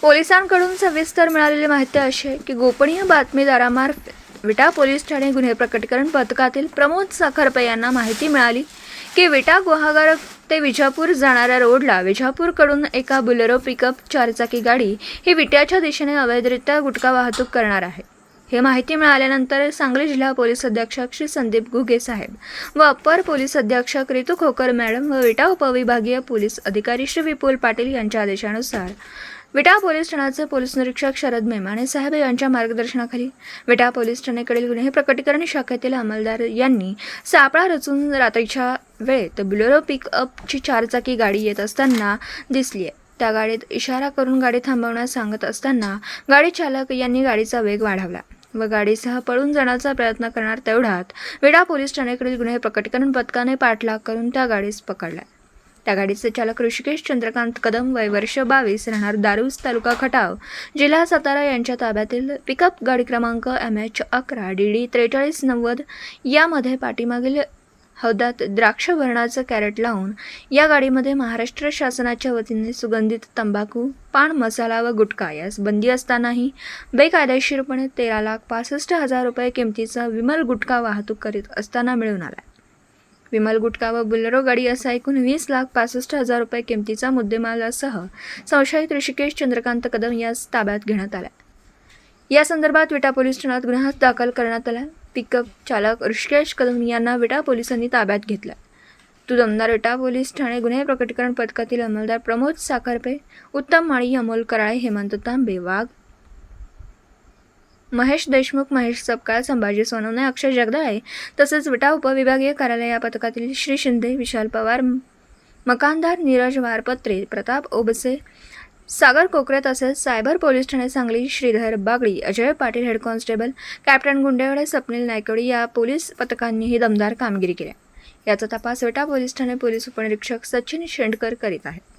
पोलिसांकडून सविस्तर मिळालेली माहिती अशी आहे की गोपनीय बातमीदारामार्फत विटा पोलीस ठाणे गुन्हे प्रकटीकरण पथकातील प्रमोद साखरपे यांना माहिती मिळाली की विटा गुहागर ते विजापूर जाणाऱ्या रोडला विजापूरकडून एका बुलेरो पिकअप चारचाकी गाडी ही विट्याच्या दिशेने अवैधरित्या गुटखा वाहतूक करणार आहे। ही माहिती मिळाल्यानंतर सांगली जिल्हा पोलीस अधीक्षक श्री संदीप घुगे साहेब व अप्पर पोलीस अधीक्षक रितू खोकर मॅडम व विटा उपविभागीय पोलीस अधिकारी श्री विपुल पाटील यांच्या आदेशानुसार विटा पोलीस ठाण्याचे पोलीस निरीक्षक शरद मेमाने साहेब यांच्या मार्गदर्शनाखाली विटा पोलीस ठाण्याकडील गुन्हे प्रकटीकरण शाखेतील अंमलदार यांनी सापळा रचून रात्रीच्या वेळेत बुलेरो पिकअपची चारचाकी गाडी येत असताना दिसली आहे। त्या गाडीत इशारा करून गाडी थांबवण्यास सांगत असताना गाडी चालक यांनी गाडीचा वेग वाढवला व गाडीसह पळून जाण्याचा प्रयत्न करणार तेवढ्यात विटा पोलीस ठाण्याकडील गुन्हे प्रकटीकरण पथकाने पाठलाग करून त्या गाडीस पकडला। त्या गाडीचे चालक ऋषिकेश चंद्रकांत कदम वय वर्ष 22 राहणार दारूस तालुका खटाव जिल्हा सातारा यांच्या ताब्यातील पिकअप गाडी क्रमांक MH 11 DD 4390 यामध्ये पाठीमागील हौदात द्राक्ष वर्णाचं कॅरेट लावून या गाडीमध्ये महाराष्ट्र शासनाच्या वतीने सुगंधित तंबाखू पान मसाला व गुटखा यास बंदी असतानाही बेकायदेशीरपणे 13,65,000 रुपये किमतीचा विमल गुटखा वाहतूक करीत असताना मिळून आला। विमल गुटखा व बुलेरो गाडी असा एकूण 20,65,000 रुपये किमतीचा मुद्देमालासह संशयित ऋषिकेश चंद्रकांत कदम यास ताब्यात घेण्यात आला। या संदर्भात विटा पोलीस ठाण्यात गुन्हा दाखल करण्यात आला। पिकअप चालक ऋषिकेश कदम यांना विटा पोलिसांनी ताब्यात घेतला। दमदार विटा पोलीस ठाणे गुन्हे प्रकटीकरण पथकातील अंमलदार प्रमोद साखरपे, उत्तम माळी, अमोल कराळे, हेमंत तांबे, वाघ, महेश देशमुख, महेश सपकाळ, संभाजी सोनवणे, अक्षय जगदाळे तसेच विटा उपविभागीय कार्यालय या पथकातील श्री शिंदे, विशाल पवार, मकानदार नीरज वारपत्रे, प्रताप ओबसे, सागर कोकरे तसेच cyber police Thane Sangli Shridhar Bagdi, Ajay Patil head constable, captain Gundewade, Swapnil Nayakwadi या पोलीस पथकांनीही दमदार कामगिरी केली। याचा तपास विटा पोलीस ठाणे पोलीस उपनिरीक्षक सचिन शेंडकर करीत आहेत।